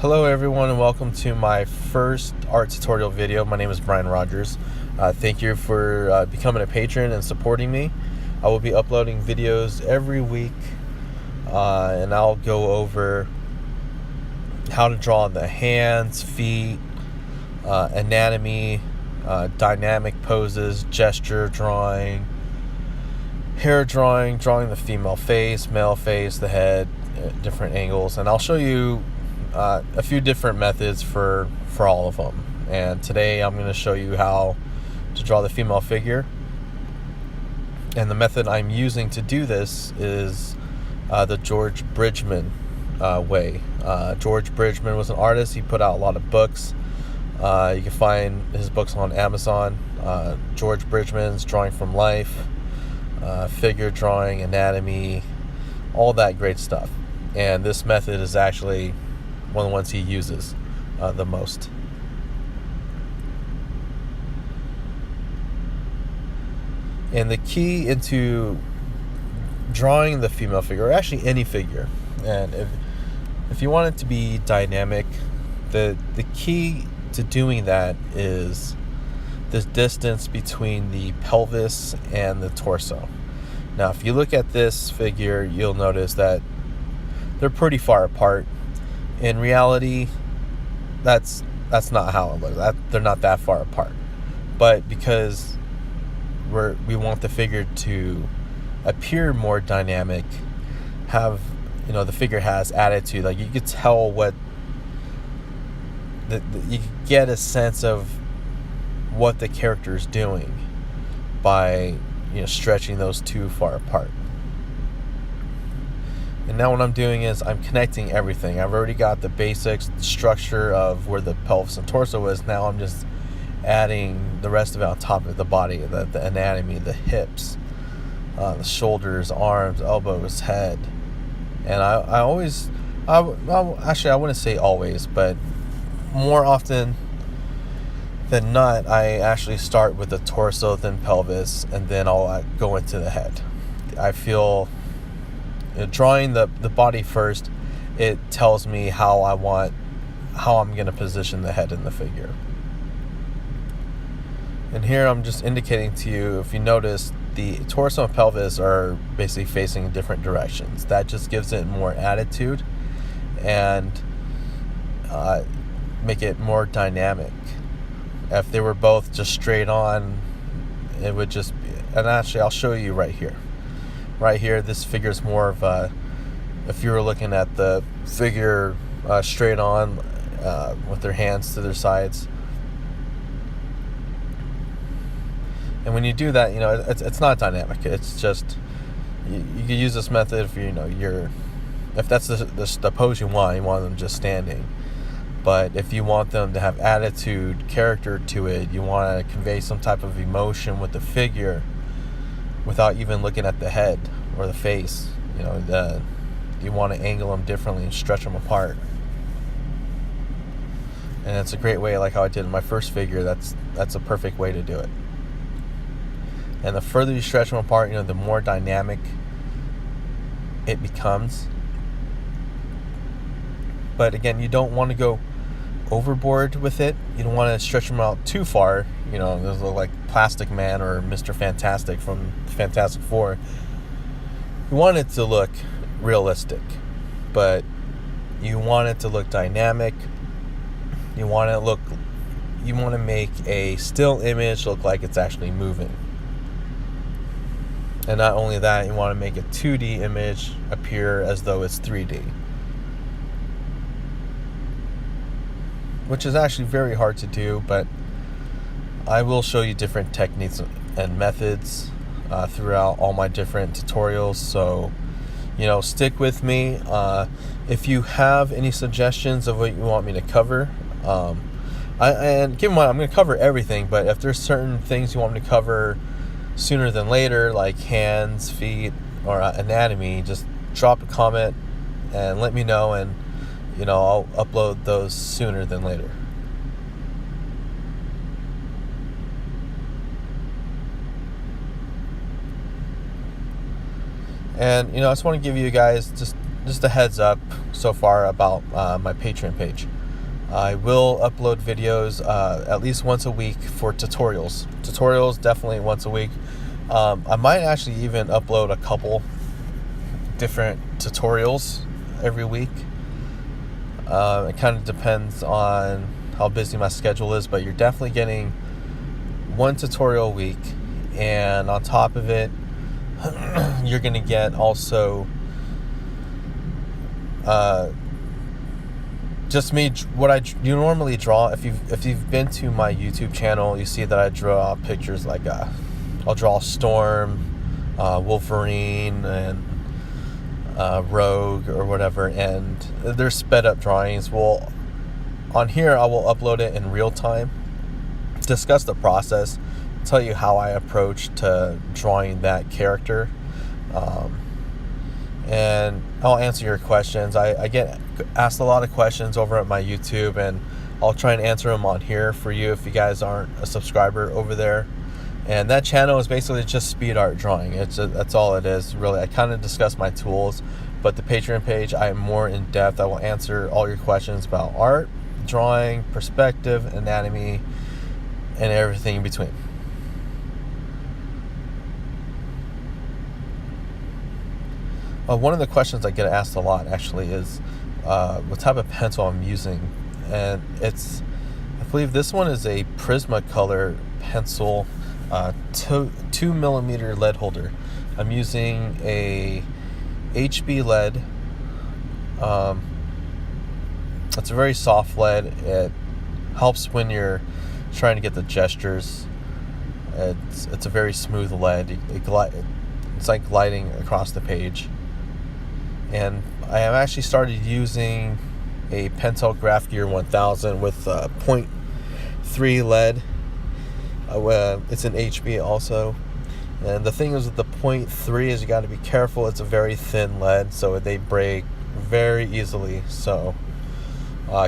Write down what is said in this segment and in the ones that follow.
Hello everyone and welcome to my first art tutorial video. My name is Brian Rogers. Thank you for becoming a patron and supporting me. I will be uploading videos every week and I'll go over how to draw the hands, feet, anatomy, dynamic poses, gesture drawing, hair drawing, drawing the female face, male face, the head, different angles, and I'll show you a few different methods for all of them. And today I'm going to show you how to draw the female figure, and the method I'm using to do this is the George Bridgman way. George Bridgman was an artist. He put out a lot of books. You can find his books on Amazon. George Bridgman's Drawing from Life, figure drawing, anatomy, all that great stuff. And this method is actually one of the ones he uses the most. And the key into drawing the female figure, or actually any figure, and if you want it to be dynamic, the key to doing that is this distance between the pelvis and the torso. Now, if you look at this figure, you'll notice that they're pretty far apart. In reality, that's not how it looks. They're not that far apart. But because we want the figure to appear more dynamic, have, the figure has attitude. Like, you could tell what you could get a sense of what the character is doing by stretching those too far apart. And now what I'm doing is I'm connecting everything. I've already got the basics, the structure of where the pelvis and torso is. Now I'm just adding the rest of it on top of the body, the anatomy, the hips, the shoulders, arms, elbows, head. And I wouldn't say always, but more often than not, I actually start with the torso, then pelvis, and then I'll go into the head. I feel drawing the body first, it tells me how I'm going to position the head in the figure. And here I'm just indicating to you, if you notice, the torso and pelvis are basically facing different directions. That just gives it more attitude and make it more dynamic. If they were both just straight on, it would just be, and actually I'll show you right here. Right here, this figure is more of a, if you were looking at the figure straight on with their hands to their sides. And when you do that, it's not dynamic. It's just, you can use this method if if that's the pose you want them just standing. But if you want them to have attitude, character to it, you want to convey some type of emotion with the figure without even looking at the head or the face, you want to angle them differently and stretch them apart. And it's a great way, like how I did in my first figure. That's a perfect way to do it. And the further you stretch them apart, the more dynamic it becomes. But again, you don't want to go overboard with it. You don't want to stretch them out too far. Those look like Plastic Man or Mr. Fantastic from Fantastic Four. You want it to look realistic, but you want it to look dynamic. You want to make a still image look like it's actually moving. And not only that, you want to make a 2D image appear as though it's 3D. Which is actually very hard to do, but I will show you different techniques and methods throughout all my different tutorials. So, stick with me. If you have any suggestions of what you want me to cover, and keep in mind, I'm going to cover everything, but if there's certain things you want me to cover sooner than later, like hands, feet, or anatomy, just drop a comment and let me know, and I'll upload those sooner than later. And I just want to give you guys just just a heads up so far about my Patreon page. I will upload videos at least once a week for tutorials. Tutorials definitely once a week. I might actually even upload a couple different tutorials every week. It kind of depends on how busy my schedule is, but you're definitely getting one tutorial a week, and on top of it, you're going to get also just me, you normally draw. If you've been to my YouTube channel, you see that I draw pictures like I'll draw Storm, Wolverine, and Rogue or whatever, and they're sped up drawings. Well, on here I will upload it in real time, discuss the process, tell you how I approach to drawing that character, and I'll answer your questions. I get asked a lot of questions over at my YouTube, and I'll try and answer them on here for you if you guys aren't a subscriber over there. And that channel is basically just speed art drawing. That's all it is, really. I kind of discuss my tools, but the Patreon page, I am more in depth. I will answer all your questions about art, drawing, perspective, anatomy, and everything in between. One of the questions I get asked a lot actually is what type of pencil I'm using, and I believe this one is a Prismacolor pencil, 2mm lead holder. I'm using a HB lead. It's a very soft lead. It helps when you're trying to get the gestures. It's a very smooth lead. It's like gliding across the page. And I have actually started using a Pentel Graph Gear 1000 with 0.3 lead. It's an HB also. And the thing is with the 0.3 is you got to be careful. It's a very thin lead, so they break very easily. So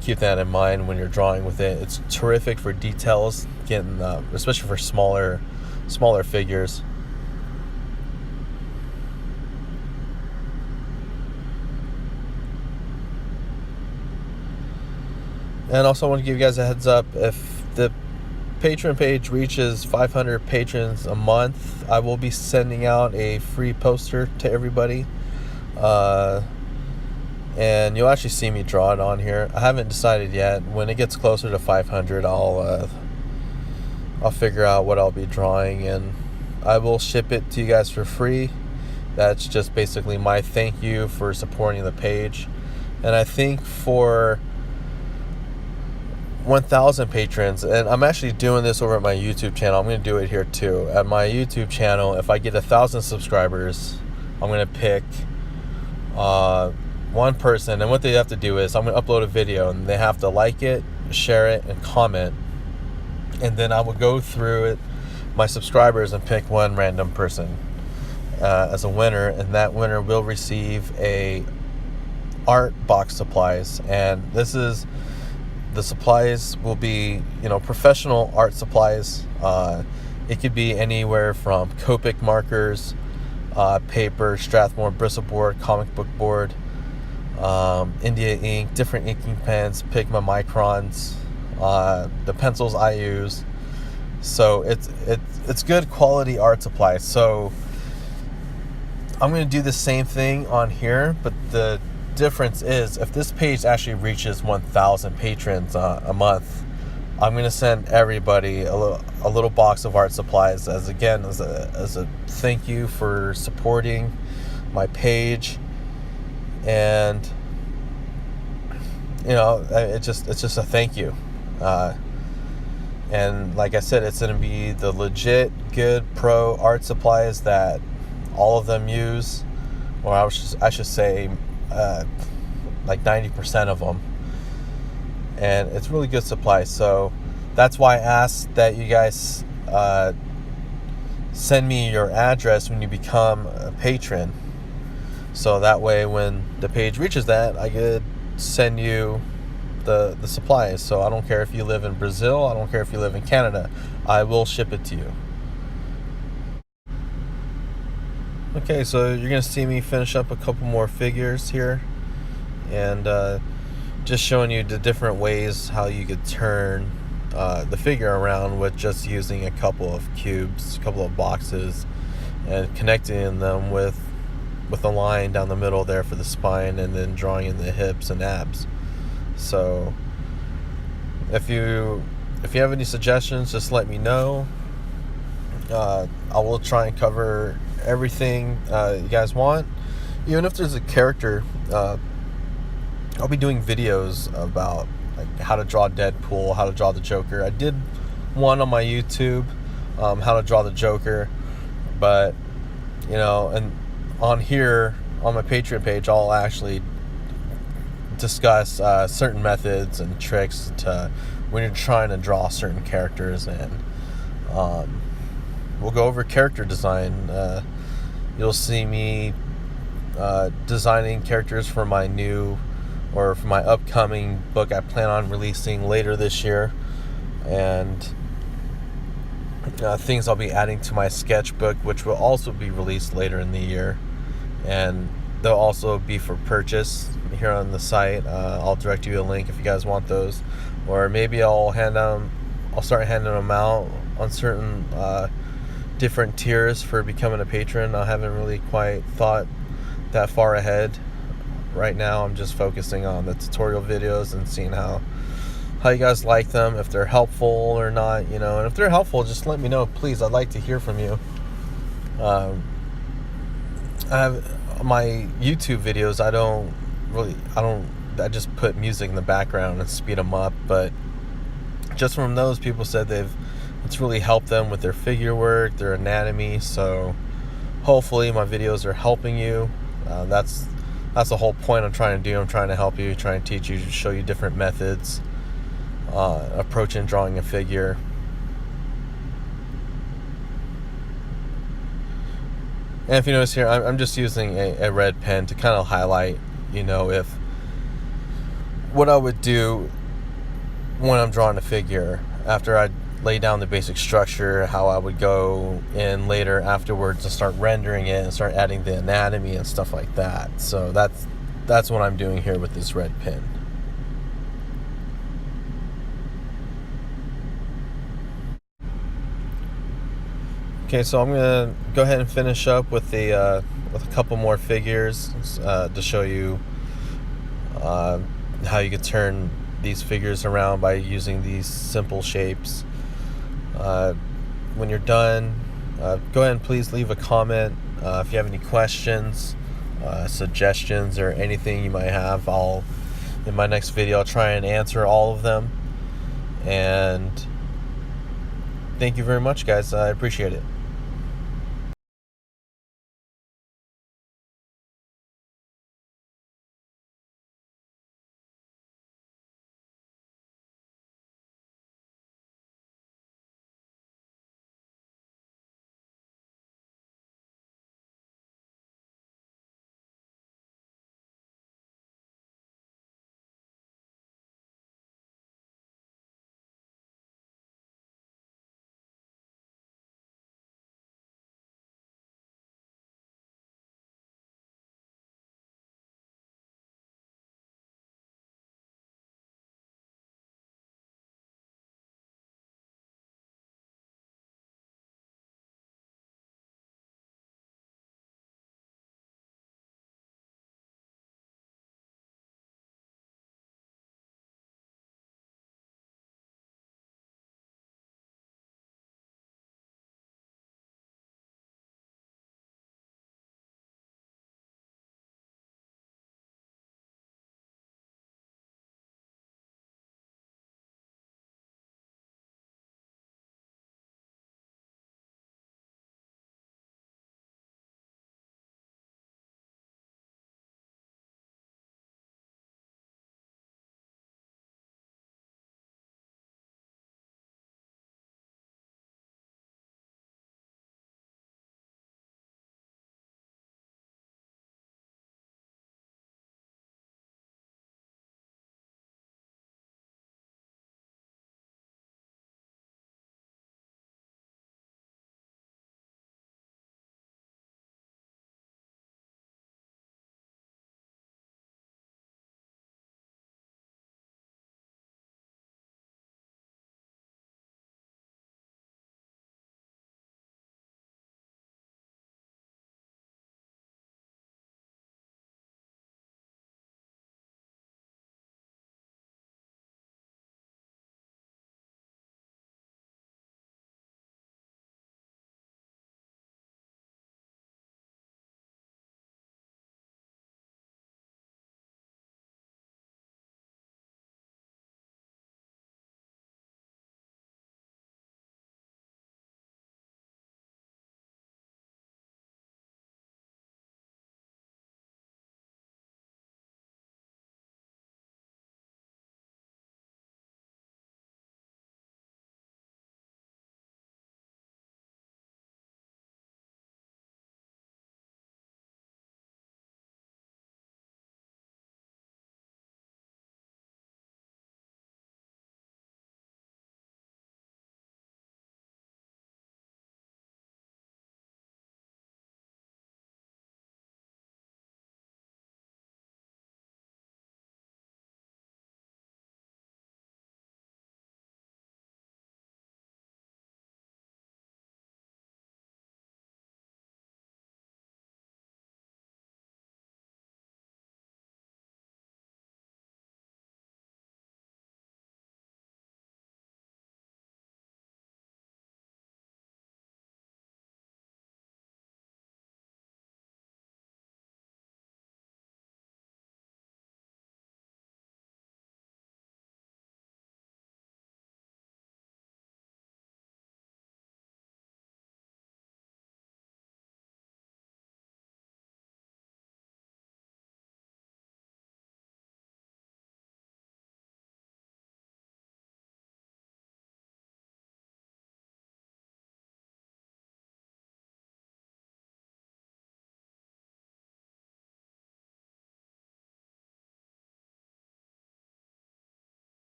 keep that in mind when you're drawing with it. It's terrific for details, especially for smaller figures. And also I want to give you guys a heads up, if the Patreon page reaches 500 patrons a month, I will be sending out a free poster to everybody. And you'll actually see me draw it on here. I haven't decided yet. When it gets closer to 500, I'll figure out what I'll be drawing, and I will ship it to you guys for free. That's just basically my thank you for supporting the page. And I think for 1,000 patrons, and I'm actually doing this over at my YouTube channel. I'm going to do it here too. At my YouTube channel, if I get 1,000 subscribers, I'm going to pick one person, and what they have to do is I'm going to upload a video, and they have to like it, share it, and comment. And then I will go through it, my subscribers, and pick one random person as a winner, and that winner will receive a art box supplies. And the supplies will be, professional art supplies. It could be anywhere from Copic markers, paper, Strathmore bristle board, comic book board, India ink, different inking pens, Pigma microns, the pencils I use. So it's good quality art supplies. So I'm going to do the same thing on here, but the difference is if this page actually reaches 1,000 patrons a month, I'm going to send everybody a little box of art supplies as a thank you for supporting my page. And it's just a thank you. And like I said, it's going to be the legit good pro art supplies that all of them use, or I should say like 90% of them. And it's really good supply. So that's why I asked that you guys send me your address when you become a patron, so that way when the page reaches that, I could send you the supplies. So I don't care if you live in Brazil, I don't care if you live in Canada, I will ship it to you. Okay, so you're gonna see me finish up a couple more figures here, and just showing you the different ways how you could turn the figure around with just using a couple of cubes, a couple of boxes, and connecting them with a line down the middle there for the spine, and then drawing in the hips and abs. So if you have any suggestions, just let me know. I will try and cover everything you guys want. Even if there's a character, I'll be doing videos about like how to draw Deadpool, how to draw the Joker. I did one on my YouTube, how to draw the Joker, but and on here on my Patreon page, I'll actually discuss certain methods and tricks to when you're trying to draw certain characters, and we'll go over character design. You'll see me designing characters for my upcoming book I plan on releasing later this year, and things I'll be adding to my sketchbook, which will also be released later in the year, and they'll also be for purchase here on the site. I'll direct you a link if you guys want those, or maybe I'll start handing them out on certain different tiers for becoming a patron. I haven't really quite thought that far ahead. Right now I'm just focusing on the tutorial videos and seeing how you guys like them, if they're helpful or not, and if they're helpful, just let me know, please. I'd like to hear from you. I have my YouTube videos, I just put music in the background and speed them up, but just from those, people said it's really helped them with their figure work, their anatomy. So hopefully my videos are helping you. That's the whole point I'm trying to do. I'm trying to help you, trying to teach you, show you different methods, approaching drawing a figure. And if you notice here, I'm just using a red pen to kind of highlight, if what I would do when I'm drawing a figure after I lay down the basic structure, how I would go in later afterwards and start rendering it and start adding the anatomy and stuff like that. So that's what I'm doing here with this red pen. Okay, so I'm gonna go ahead and finish up with a couple more figures to show you how you could turn these figures around by using these simple shapes. When you're done, go ahead and please leave a comment if you have any questions, suggestions, or anything you might have. In my next video, I'll try and answer all of them. And thank you very much, guys. I appreciate it.